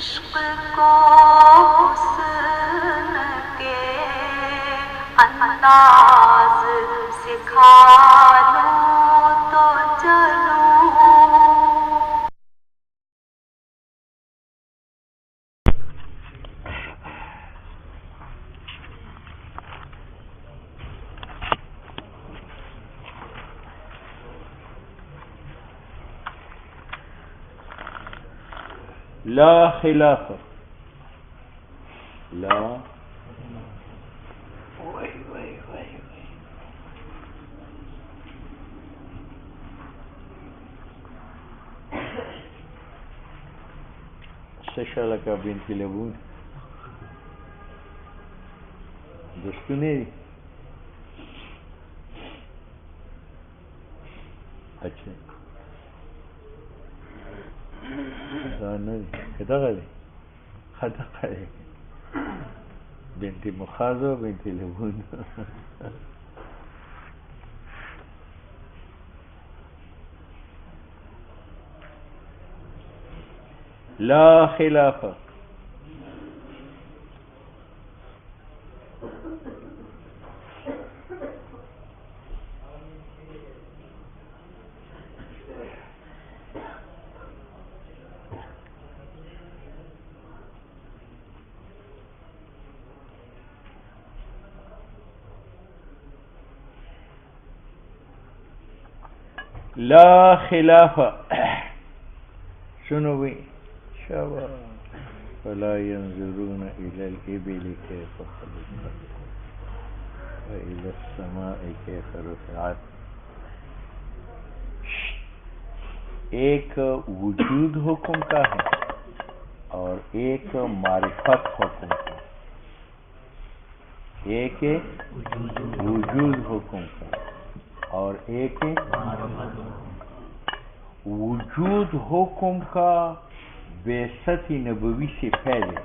عشق کو حسن کے انداز سکھا لوں تو چلوں. لا خلاف لا سشلك بنت لبون دستونی. اچھا كده خدقه بنت مخاض و بنت لبون. لا خلاف لا خلاف. سنو بھی شاباش. فلا ينظرون إلى الإبل كيف خلقت وإلى السماء كيف رفعت. ایک وجود حکم کا ہے اور ایک معرفت حکم کا. ایک وجود حکم کا اور ایک وجود حکم کا بعثت نبوی سے پہلے.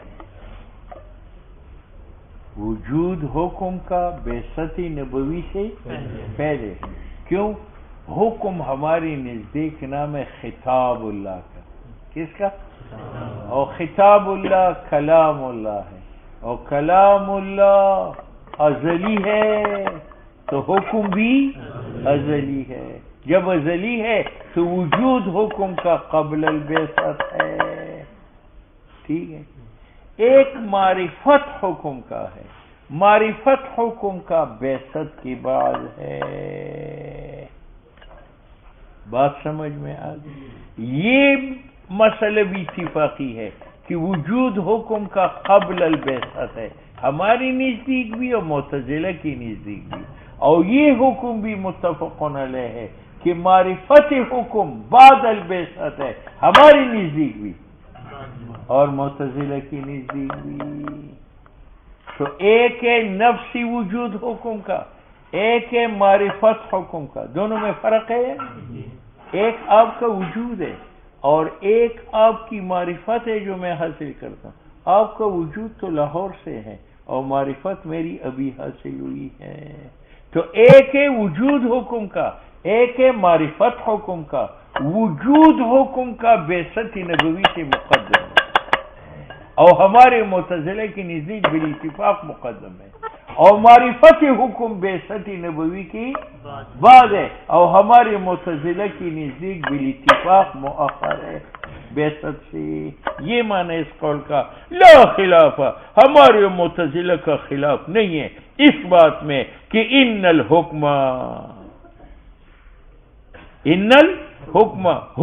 وجود حکم کا بعثت نبوی سے پہلے. کیوں؟ حکم ہماری نزدیک نام ہے خطاب اللہ کا. کس کا؟ اور خطاب اللہ کلام اللہ ہے اور کلام اللہ ازلی ہے تو حکم بھی ازلی ہے. جب ازلی ہے تو وجود حکم کا قبل البعثت ہے. ٹھیک ہے. ایک معرفت حکم کا ہے. معرفت حکم کا بعثت کے بعد ہے. بات سمجھ میں آ گئی؟ یہ مسئلہ بھی اتفاقی ہے کہ وجود حکم کا قبل البعثت ہے ہماری نزدیک بھی اور معتزلہ کی نزدیک بھی. اور یہ حکم بھی متفق علیہ ہے کہ معرفت حکم بعد البعثت ہے ہماری نزدیک بھی اور معتزلہ کی نزدیک بھی. تو ایک ہے نفسی وجود حکم کا، ایک ہے معرفت حکم کا. دونوں میں فرق ہے. ایک آپ کا وجود ہے اور ایک آپ کی معرفت ہے جو میں حاصل کرتا ہوں. آپ کا وجود تو لاہور سے ہے اور معرفت میری ابھی حاصل ہوئی ہے. تو ایک ہے وجود حکم کا، ایک ہے معرفت حکم کا. وجود حکم کا بعثت نبوی سے مقدم ہے اور ہمارے معتزلہ کی نزدیک بالاتفاق مقدم ہے. اور معرفت حکم بعثت نبوی کی بعد ہے اور ہمارے معتزلہ کی نزدیک بالاتفاق مؤخر ہے بعثت سے. یہ معنی اس قول کا لا خلاف. ہمارے معتزلہ کا خلاف نہیں ہے اس بات میں کہ ان الحکم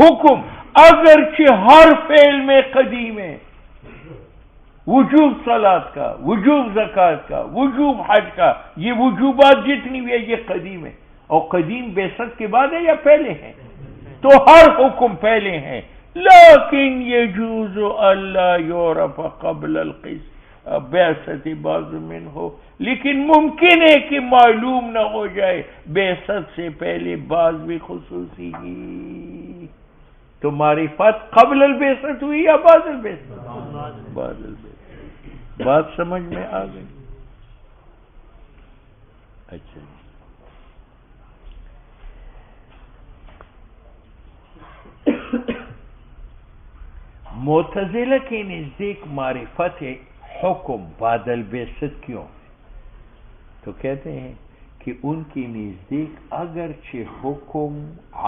حکم اگرچہ ہر فعل میں قدیم ہے. وجوب صلاۃ کا، وجوب زکوٰۃ کا، وجوب حج کا، یہ وجوبات جتنی بھی ہے یہ قدیم ہے. اور قدیم بعثت کے بعد ہے یا پہلے ہیں؟ تو ہر حکم پہلے ہیں. لیکن یجوز اللہ یعرف قبل بعثت بعض منہ. لیکن ممکن ہے کہ معلوم نہ ہو جائے بعثت سے پہلے بعض بھی خصوصی ہی. تو معرفت قبل البعثت ہوئی یا بعد البعثت؟ بعد البعثت. بات سمجھ میں آ گئی؟ اچھا معتزلہ کے نزدیک معرفت حکم بعد البعثت کیوں؟ تو کہتے ہیں کہ ان کی نزدیک اگرچہ حکم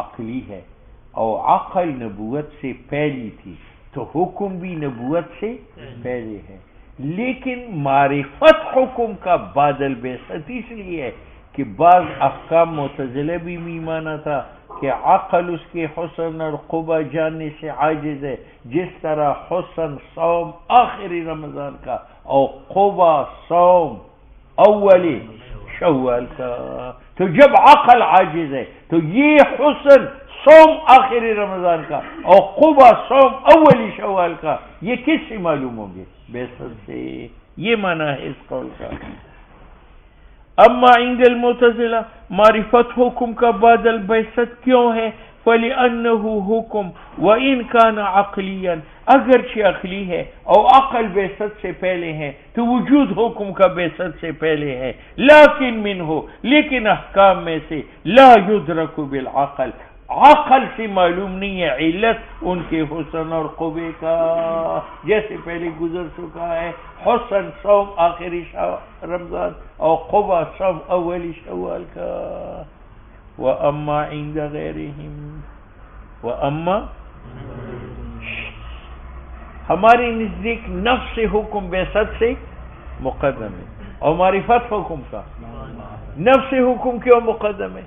عقلی ہے اور عقل نبوت سے پہلی تھی تو حکم بھی نبوت سے پہلے ہے، لیکن معرفت حکم کا بعد البعثت اس لیے ہے کہ بعض احکام معتزلہ بھی مانا تھا کہ عقل اس کے حسن اور قوہ جاننے سے عاجز ہے، جس طرح حسن صوم آخری رمضان کا اور قوہ صوم اولی شوال کا، تو جب عقل عاجز ہے تو یہ حسن صوم آخری رمضان کا اور قوہ صوم اولی شوال کا یہ کس سے معلوم ہوں گے؟ بعثت سے۔ یہ معنی ہے اس قول کا۔ اما عند المعتزلہ معرفت حکم کا بعد البعثت کیوں ہے؟ فَلِأَنَّهُ حکم وَإِنْ كَانَ عَقْلِيًا، اگرچہ عقلی ہے اور عقل بعثت سے پہلے ہے تو وجود حکم کا بعثت سے پہلے ہے، لیکن منہ، لیکن احکام میں سے لا يدرک بالعقل، عقل سے معلوم نہیں ہے علت ان کے حسن اور قوے کا، جیسے پہلے گزر چکا ہے، حسن صوم آخری رمضان اور قوہ صوم اولی شوال کا۔ وَأَمَّا عِنْدَ غَيْرِهِمْ، وَأَمَّا ہمارے نزدیک نفس حکم بعثت سے مقدم ہے اور معرفت حکم کا۔ نفس حکم کیوں مقدم ہے؟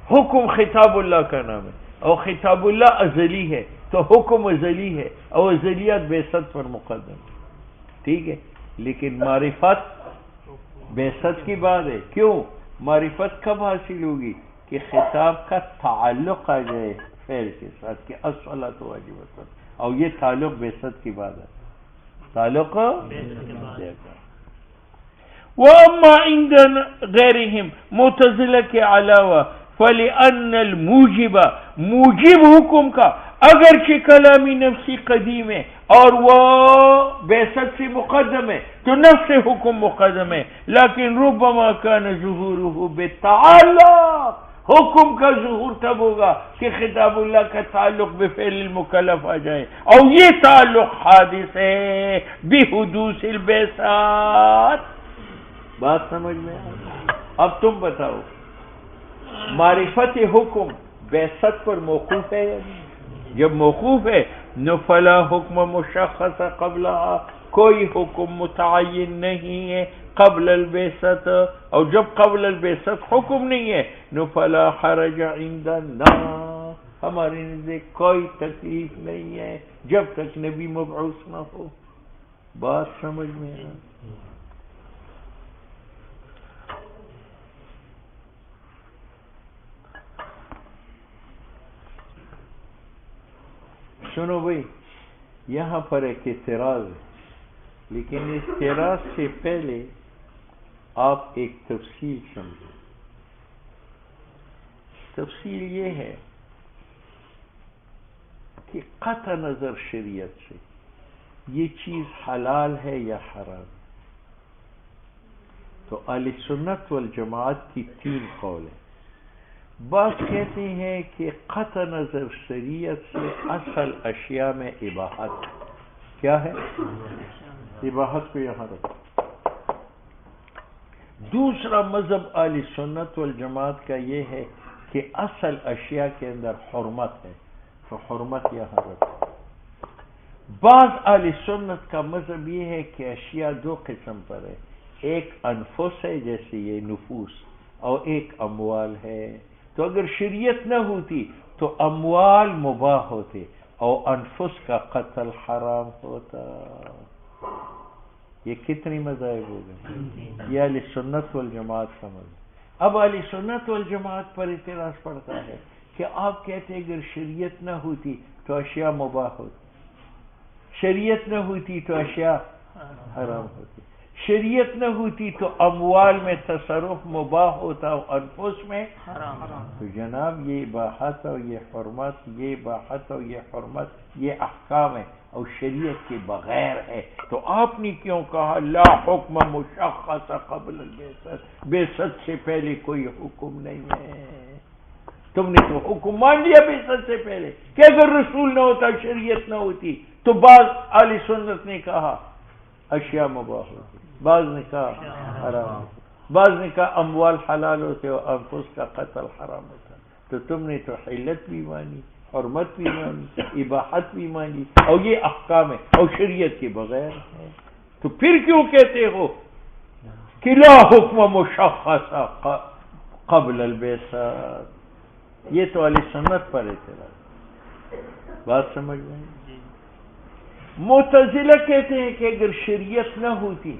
حکم خطاب اللہ کا نام ہے اور خطاب اللہ ازلی ہے تو حکم ازلی ہے اور ازلیت بعثت پر مقدم ہے، ٹھیک ہے، لیکن معرفت بعثت کی بات ہے۔ کیوں؟ معرفت کب حاصل ہوگی کہ خطاب کا تعلق آ جائے فعل کے ساتھ کہ الصلاۃ واجبۃ، اور یہ تعلق بعثت کی بات ہے، تعلق وَأَمَّا عِنْدَ غَيْرِهِمْ، معتزلہ کے علاوہ، فَلِأَنَّ الْمُوجِبَ، موجب حکم کا اگرچہ کلامی نفسی قدیم ہے اور وہ بعثت سے مقدم ہے تو نفس حکم مقدم ہے، لیکن ربما كان ظہورہ بالتعلق، حکم کا ظہور تب ہوگا کہ خطاب اللہ کا تعلق بفعل المکلف آ جائے، اور یہ تعلق حادث ہے بحدوث البعثات۔ بات سمجھ میں آئی؟ اب تم بتاؤ معرفت حکم بعثت پر موقوف ہے یا نہیں؟ جب موقوف ہے فلا حکم مشخص قبلها، کوئی حکم متعین نہیں ہے قبل البعثت، اور جب قبل البعثت حکم نہیں ہے فلا حرج عندنا، ہمارے نزدیک کوئی تکلیف نہیں ہے جب تک نبی مبعوث نہ ہو۔ بات سمجھ میں آئی؟ سنو بھائی، یہاں پر ایک اعتراض ہے، لیکن اس اعتراض سے پہلے آپ ایک تفصیل سمجھیں۔ تفصیل یہ ہے کہ قطع نظر شریعت سے یہ چیز حلال ہے یا حرام، تو اہل سنت والجماعت کی 3 قول ہیں۔ بعض کہتے ہیں کہ قطع نظر شریعت سے اصل اشیاء میں اباحت، کیا ہے؟ اباحت کو یہاں رکھو۔ دوسرا مذہب اہل سنت والجماعت کا یہ ہے کہ اصل اشیاء کے اندر حرمت ہے، تو حرمت یہاں رکھو۔ بعض اہل سنت کا مذہب یہ ہے کہ اشیاء 2 قسم پر ہے، ایک انفس ہے جیسے یہ نفوس، اور ایک اموال ہے، تو اگر شریعت نہ ہوتی تو اموال مباح ہوتے اور انفس کا قتل حرام ہوتا۔ یہ کتنی مذاہب ہو گئے؟ یہ اہل سنت والجماعت کا مذہب۔ اب اہل سنت والجماعت پر اعتراض پڑتا ہے کہ آپ کہتے اگر شریعت نہ ہوتی تو اشیاء مباح ہوتی، شریعت نہ ہوتی تو اشیاء حرام ہوتی، شریعت نہ ہوتی تو اموال میں تصرف مباح ہوتا اور انفس میں حرام۔ تو جناب یہ اباحت اور یہ حرمت، یہ اباحت اور یہ حرمت یہ احکام ہے اور شریعت کے بغیر ہے، تو آپ نے کیوں کہا لا حکم مشخص قبل البعثت، بعثت سے پہلے کوئی حکم نہیں ہے؟ تم نے تو حکم مان لیا بعثت سے پہلے کہ اگر رسول نہ ہوتا، شریعت نہ ہوتی تو بعض اہل سنت نے کہا اشیاء مباح ہوتی، بعض نے کہا حرام ہوتی، بعض نے کہا اموال حلال ہوتے اور انفس کا قتل حرام ہوتا، تو تم نے تو حلت بھی مانی، حرمت بھی مانی، اباحت بھی مانی، اور یہ احکام ہے اور شریعت کے بغیر ہے، تو پھر کیوں کہتے ہو کہ لا حکم مشخص قبل البعثت؟ یہ تو علی سنت پر اعتراض، بات سمجھ میں؟ معتزلہ کہتے ہیں کہ اگر شریعت نہ ہوتی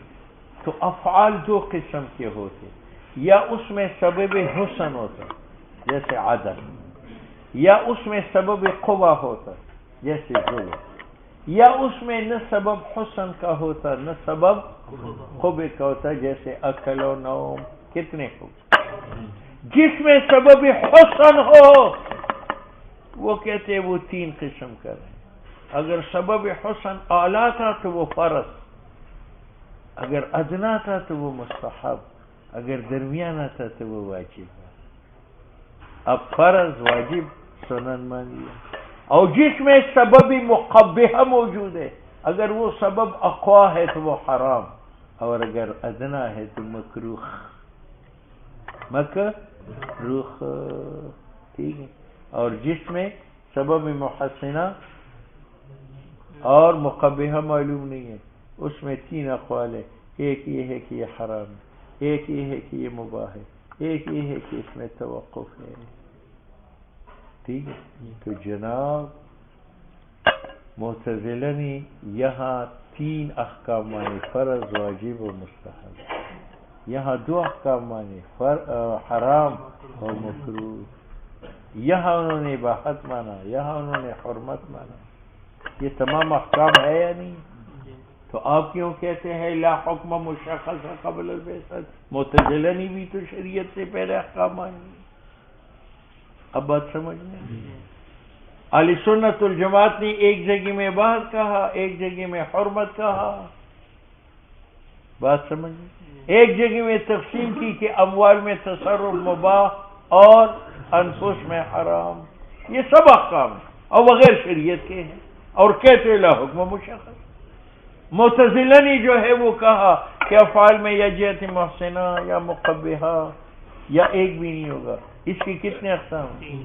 تو افعال دو قسم کے ہوتے، یا اس میں سبب حسن ہوتا جیسے عدل، یا اس میں سبب قوہ ہوتا جیسے ظلم، یا اس میں نہ سبب حسن کا ہوتا نہ سبب قوہ کا ہوتا جیسے اکل و نوم۔ کتنے ہو؟ جس میں سبب حسن ہو وہ کہتے ہیں وہ تین قسم کا ہے، اگر سبب حسن اعلیٰ تھا تو وہ فرض، اگر ادنا تھا تو وہ مستحب، اگر درمیانہ تھا تو وہ واجب۔ اب فرض واجب سنن مان لیا، اور جس میں سبب مقبحہ موجود ہے، اگر وہ سبب اقوا ہے تو وہ حرام، اور اگر ادنا ہے تو مکروہ، مکروہ، ٹھیک ہے۔ اور جس میں سبب محسنہ اور مقبحہ معلوم نہیں ہے، اس میں تین اقوال ہے، ایک یہ ہے کہ یہ حرام ہے، ایک یہ ہے کہ یہ مباح ہے، ایک یہ ہے کہ اس میں توقف ہے، ٹھیک ہے۔ تو جناب معتزلہ نے یہاں تین احکام مانے، فرض، واجب و مستحب، یہاں دو احکام مانے، حرام اور مکروہ، یہاں انہوں نے اباحت مانا، یہاں انہوں نے حرمت مانا، یہ تمام احکام ہے یا نہیں؟ تو آپ کیوں کہتے ہیں لا حکم مشخص قبل البعثت؟ معتزلہ نے بھی تو شریعت سے پہلے احکام مانی۔ اب بات سمجھ میں؟ اہل سنت والجماعت نے ایک جگہ میں اباحت کہا، ایک جگہ میں حرمت کہا، بات سمجھ میں؟ ایک جگہ میں تقسیم کی کہ اموال میں تصرف مباح اور انفس میں حرام، یہ سب احکام ہیں اور بغیر شریعت کے ہیں، اور کہتے لا حکم مشخص۔ معتزلہ نے جو ہے وہ کہا کہ افعال میں یا جہت محسنہ یا مقبحہ یا ایک بھی نہیں ہوگا، اس کی کتنے اقسام ہیں؟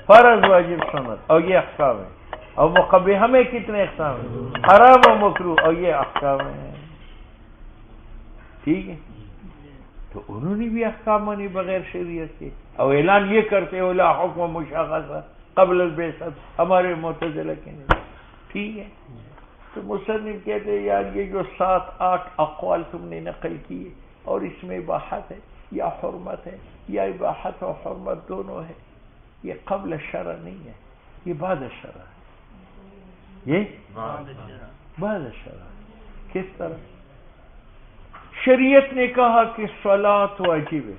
فرض، واجب، سنت، اور یہ احکام ہے۔ اور مقبحہ میں کتنے اقسام ہیں؟ حرام و مکروہ، اور یہ احکام ہیں، ٹھیک ہے۔ تو انہوں نے بھی احکام مانی بغیر شریعت کے، اور اعلان یہ کرتے ہو لا حکم مشخص قبل البعثت، ہمارے معتزلہ کے نہیں، ٹھیک ہے۔ تو مصنف کہتے ہیں یار یہ جو 7-8 اقوال تم نے نقل کیے اور اس میں اباحت ہے یا حرمت ہے، یا اباحت اور حرمت دونوں ہے، یہ قبل شرع نہیں ہے، یہ بعد شرع ہے، یہ بعد شرع ہے۔ کس طرح؟ شریعت نے کہا کہ صلاۃ واجب ہے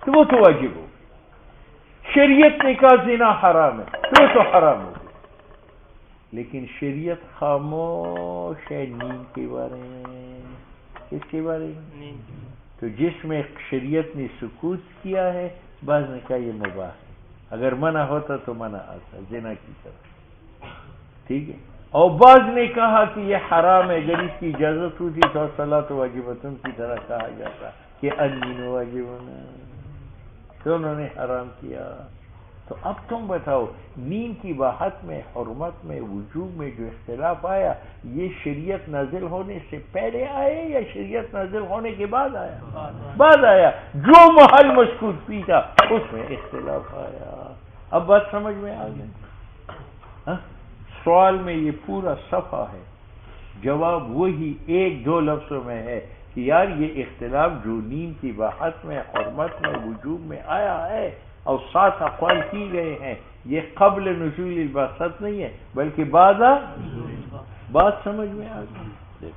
تو وہ تو واجب ہو، شریعت نے کہا زنا حرام ہے تو وہ تو حرام ہو، لیکن شریعت خاموش ہے نیند کے بارے میں۔ اس کے بارے میں تو جس میں شریعت نے سکوت کیا ہے، بعض نے کہا یہ مباح ہے، اگر منع ہوتا تو منع آتا زنا کی طرح، ٹھیک ہے۔ اور بعض نے کہا کہ یہ حرام ہے، اگر اس کی اجازت ہوتی تو صلاۃ واجبۃ کی طرح کہا جاتا کہ الدین واجب ہونا، تو انہوں نے حرام کیا۔ تو اب تم بتاؤ نیند کی باحت میں، حرمت میں، وجوب میں جو اختلاف آیا، یہ شریعت نازل ہونے سے پہلے آئے یا شریعت نازل ہونے کے بعد آیا؟ بعد آیا، جو محل مشکوک پی تھا اس میں اختلاف آیا۔ اب بات سمجھ میں آ گئی؟ سوال میں یہ پورا صفحہ ہے، جواب وہی 1-2 لفظوں میں ہے کہ یار یہ اختلاف جو نیند کی باحت میں، حرمت میں، وجوب میں آیا ہے اور 7 اقوال کی گئے ہیں، یہ قبل نزول البعثت نہیں ہے بلکہ بعد۔ بات سمجھ میں آ گئی؟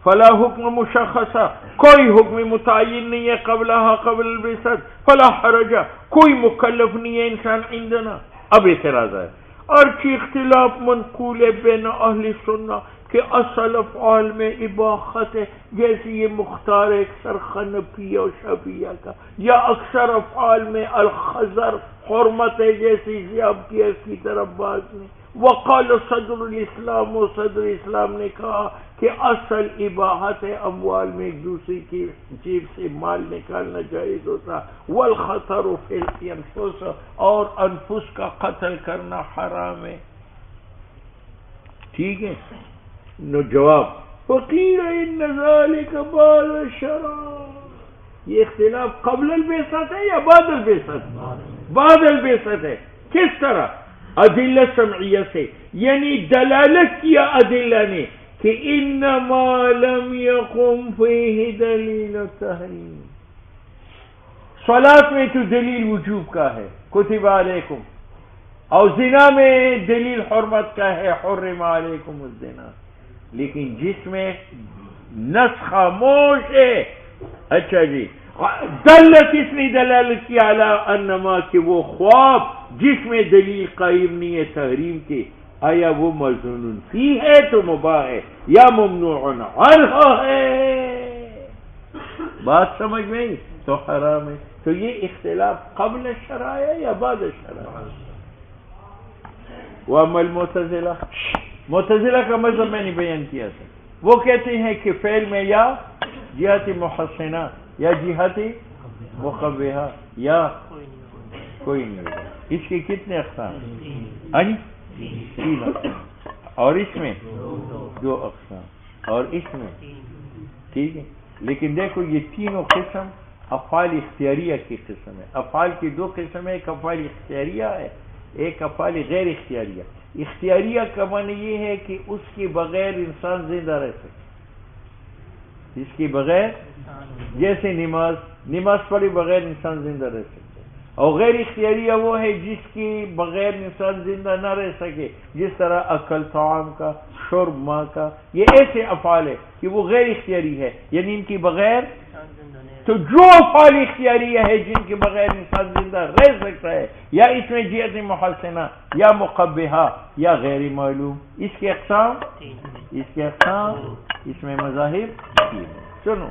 فلا حکم مشخصہ، کوئی حکم متعین نہیں ہے قبل البعثت، فلا حرج، کوئی مکلف نہیں ہے انسان عندنا۔ اب اعتراض ہے، اور کی اختلاف منقول ہے بین اہل سنہ کہ اصل افعال میں اباحت ہے، جیسے یہ مختار اکثر خنفیہ و شافعیہ کا، یا اکثر افعال میں الخضر حرمت ہے، جیسے ضیاب کیا اس کی طرف بعض نے۔ وقال صدر الاسلام، و صدر اسلام نے کہا کہ اصل اباحت ہے، اموال میں ایک دوسری کی جیب سے مال نکالنا جائز ہوتا، والخطر فی الانفس، اور انفس کا قتل کرنا حرام ہے۔ ٹھیک ہے، نو جواب فقیر ان ذالک بعد الشرع، یہ اختلاف قبل البعثت ہے یا بعد البعثت؟ بعد البعثت ہے۔ کس طرح؟ ادلہ سمعیہ سے، یعنی دلالت کیا ادلہ نے کہ انما لم یقم فیہ دلیل التحریم، صلاۃ میں تو دلیل وجوب کا ہے کتب علیکم، اور زنا میں دلیل حرمت کا ہے حرم علیکم الزنا، لیکن جس میں نص خاموش ہے، اچھا جی، دلت اس نے دلالت کی علی انما کہ وہ خواب جس میں دلیل قائم نہیں ہے تحریم کے، آیا وہ مظنون فی ہے تو مباح ہے یا ممنوع عنہ ہے، بات سمجھ میں آئی؟ تو حرام ہے۔ تو یہ اختلاف قبل الشرع ہے یا بعد الشرع؟ وَأَمَّا الْمُعْتَزِلَةُ، معتزلہ کا مذہب میں نے بیان کیا تھا، وہ کہتے ہیں کہ فعل میں یا جہت محسنہ یا جہت مقبحہ یا کوئی نہیں ہوگا۔ اس کے کتنے اقسام ہیں؟ 3 اقسام، اور اس میں 2 اقسام، اور اس میں، ٹھیک ہے، لیکن دیکھو یہ تینوں قسم افعال اختیاریہ کی قسم ہے۔ افعال کی 2 قسم ہے، ایک افعال اختیاریہ ہے، ایک افعال غیر اختیاریہ۔ اختیاریہ کا معنی یہ ہے کہ اس کے بغیر انسان زندہ رہ سکے، اس کے بغیر، جیسے نماز پڑھے بغیر انسان زندہ رہ سکے، اور غیر اختیاریہ وہ ہے جس کے بغیر انسان زندہ نہ رہ سکے، جس طرح اکل طعام کا، شرب ماں کا، یہ ایسے افعال ہے کہ وہ غیر اختیاری ہے، یعنی ان کی بغیر۔ تو جو افعال اختیاریہ ہے جن کے بغیر انسان زندہ رہ سکتا ہے، یا اس میں جہت محسنہ یا مقبحہ یا غیر معلوم، اس کے اقسام، اس میں مذاہب 3۔ سنو،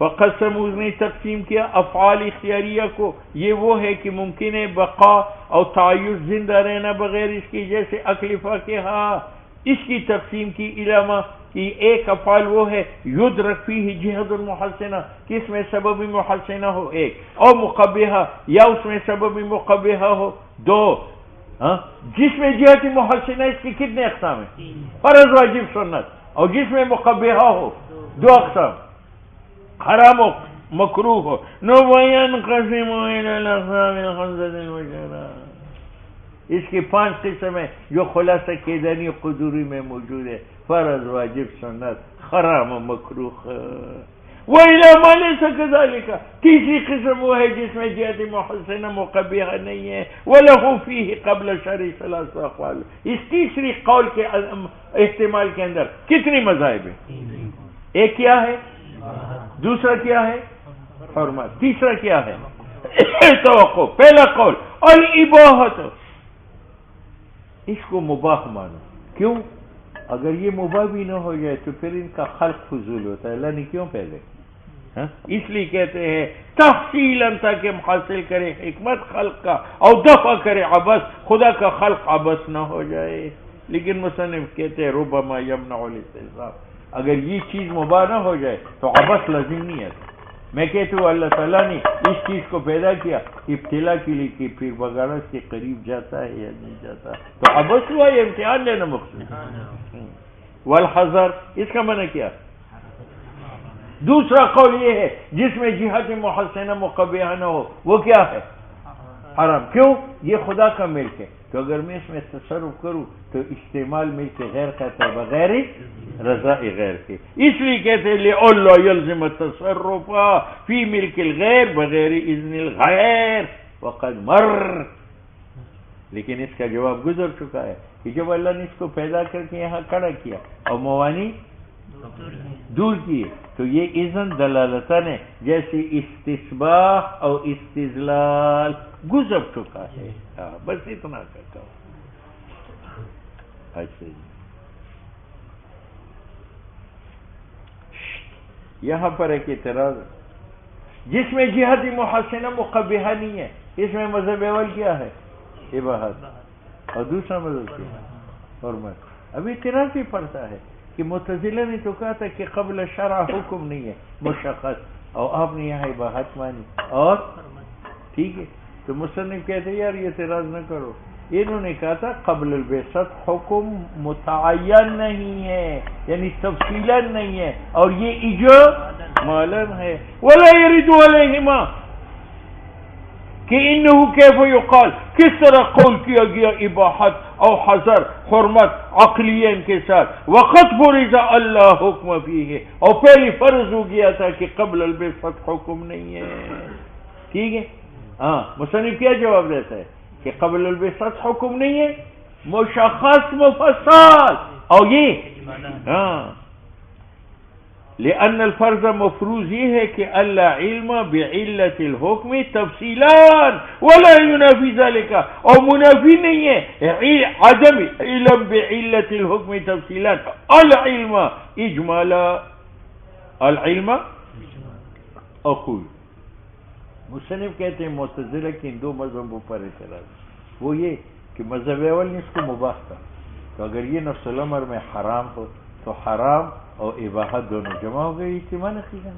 فقسموا نے تقسیم کیا افعال اختیاریہ کو، یہ وہ ہے کہ ممکن ہے بقا اور تعیش، زندہ رہنا بغیر اس کی، جیسے اکلفہ کے ہاں، اس کی تقسیم کی علامہ کہ ایک افعال وہ ہے یدرک فیہ جہت المحسنہ، کہ اس میں سبب محسنہ ہو ایک، اور مقبحہ یا اس میں سبب مقبحہ ہو 2، جس میں جہت محسنہ اس کی کتنے اقسام ہیں؟ فرض، واجب، سنت، اور جس میں مقبحہ ہو 2 اقسام، حرام و مکروہ ہو۔ نو وینقسم الی الاقسام الخمسۃ المشہورہ، اس کی 5 قسم ہیں جو خلاصہ کیدانی قدوری میں موجود ہے، فرض، واجب، سنت، حرام و مکروہ۔ وَإِلَى مَا لَيْسَ كَذَلِكَ، تیسری قسم وہ ہے جس میں جہت محسنہ مقبحہ نہیں ہے، وَلَهُ فِيهِ قَبْلَ شَرْعِ ثَلَاثَ أَقْوَالٍ، اس تیسری قول کے احتمال کے اندر کتنی مذاہب ہیں؟ ایک کیا ہے، دوسرا کیا ہے، حرمت، تیسرا کیا ہے، توقع۔ پہلا قول الاباحۃ، اس کو مباح مانو، کیوں؟ اگر یہ مباح بھی نہ ہو جائے تو پھر ان کا خلق فضول ہوتا ہے، اللہ نے کیوں پہلے؟ اس لیے کہتے ہیں تفصیلاً، تاکہ ہم حاصل کریں حکمت خلق کا اور دفع کرے عبث، خدا کا خلق عبث نہ ہو جائے۔ لیکن مصنف کہتے ہیں ربما یمنع الاستحسان، اگر یہ چیز مباح نہ ہو جائے تو عبث لازم نہیں ہے۔ میں کہتا ہوں اللہ تعالیٰ نے اس چیز کو پیدا کیا ابتلا کے لیے کہ پھر بغارت کے قریب جاتا ہے یا نہیں جاتا، تو عبث ہوا، یہ امتحان لینا مقصود۔ والحذر، اس کا معنی کیا؟ دوسرا قول یہ ہے جس میں جہت محسنہ مقبحہ نہ ہو، وہ کیا ہے؟ حرام۔ کیوں؟ یہ خدا کا ملک ہے، تو اگر میں اس میں تصرف کروں تو استعمال ملک غیر کا ہے بغیر رضا غیر کے، اس لیے کہتے ہیں لِأَلَّا يَلْزِمَ التصرف فی ملک الغیر بغیر اذن الغیر وقد مر۔ لیکن اس کا جواب گزر چکا ہے کہ جب اللہ نے اس کو پیدا کر کے یہاں کھڑا کیا اور موانی دور کیے تو یہ اذن دلالتاً ہے، جیسے استصباح اور استدلال گزر چکا ہے۔ بس اتنا کہتا ہوں۔ اچھا جی، یہاں پر ایک اعتراض جس میں جہت محسنہ مقبحہ نہیں ہے، اس میں مذہب اول کیا ہے؟ اباحت، اور دوسرا مذہب کیا ہے؟ حرمت۔ ابھی اعتراض بھی پڑتا ہے کہ معتزلہ نے تو کہا تھا کہ قبل شرع حکم نہیں ہے مشخص، اور آپ نے یہاں اباحت مانی اور ٹھیک ہے، تو مصنف کہتے ہیں یار یہ اعتراض نہ کرو، انہوں نے کہا تھا قبل البعثت حکم متعین نہیں ہے، یعنی تفصیلا نہیں ہے، اور یہ اجمالا ہے۔ ولا يرد علیہما کہ انہو کیف یقال، کس طرح قول کیا گیا اباحت او حضر حرمت عقلیین کے ساتھ، وقت فرض اللہ حکم فیہ، اور پہلی فرض ہو گیا تھا کہ قبل البعثت حکم نہیں ہے، ٹھیک ہے۔ ہاں مصنف کیا جواب دیتا ہے کہ قبل البعثت حکم نہیں ہے، مشخص مفصل، اور یہ ہاں لأن الفرض مفروض یہ ہے کہ اللہ علم بعلت الحکم تفصیلا ولا ينافي ذلك، اور منافی نہیں ہے عدم علم بعلت الحکم تفصیلا، العلم اجمالا، العلم اقول۔ مصنف کہتے ہیں معتزلہ کے ان دو مذہبوں پر اعتراض، وہ یہ کہ مذہب اول نے اس کو مباح کہا، تو اگر یہ نفس الامر میں حرام ہو تو حرام اور اباحت دونوں جمع ہو گئے، اجتماع نقیدہ،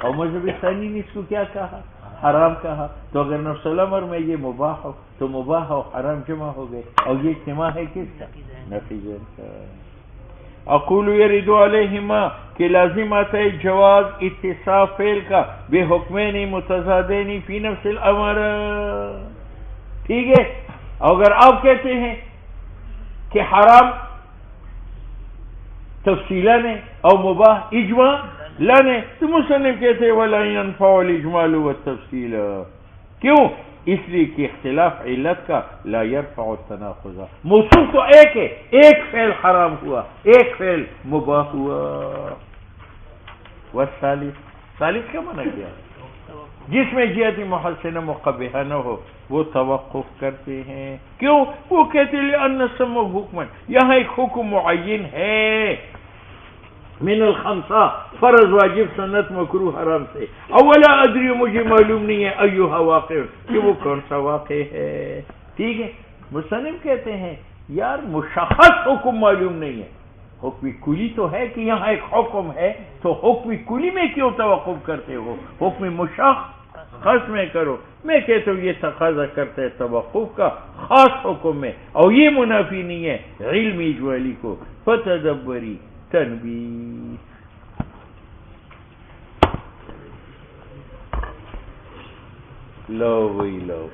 اور مذہب ثانی نے اس کو کیا کہا؟ حرام کہا، تو اگر نفس الامر میں یہ مباح ہو تو مباح اور حرام جمع ہو گئے، اور یہ اجتماع ہے کس کا؟ نقیدہ کا۔ اقول یرد علیہما کہ لازم آتا ہے جواز اتصاف فعل کا بے حکمین متضادین فی نفس الامر، ٹھیک ہے۔ اگر آپ کہتے ہیں کہ حرام تفصیلا نے اور مباح اجماع لانے، تو مصنف کہتے ہیں ولا ينفع الاجمال والتفصیل، کیوں؟ اس لیے کہ اختلاف علت کا لا يرفع التناقض، موصوف تو ایک ہے، ایک فعل حرام ہوا، ایک فعل مباح ہوا۔ والثالث، ثالث کا معنی کیا ہے؟ جس میں جہت محسنہ مقبحہ نہ ہو وہ توقف کرتے ہیں، کیوں؟ وہ کہتے ہیں لأن السمع حکما، یہاں ایک حکم معین ہے من الخمسہ، فرض واجب سنت مکروہ حرام سے، اولا ادری، مجھے معلوم نہیں ہے ایہا واقع، کہ وہ کون سا واقع ہے، ٹھیک ہے۔ مصنف کہتے ہیں یار مشخص حکم معلوم نہیں ہے، حکم کلی تو ہے کہ یہاں ایک حکم ہے، تو حکم کلی میں کیوں توقف کرتے ہو؟ حکم مشخص میں کرو۔ میں کہتا ہوں یہ تقاضا کرتا ہے توقف کا خاص حکم میں، اور یہ منافی نہیں ہے علم اجمالی کو۔ فتدبری تنبیہ، لو وہی لو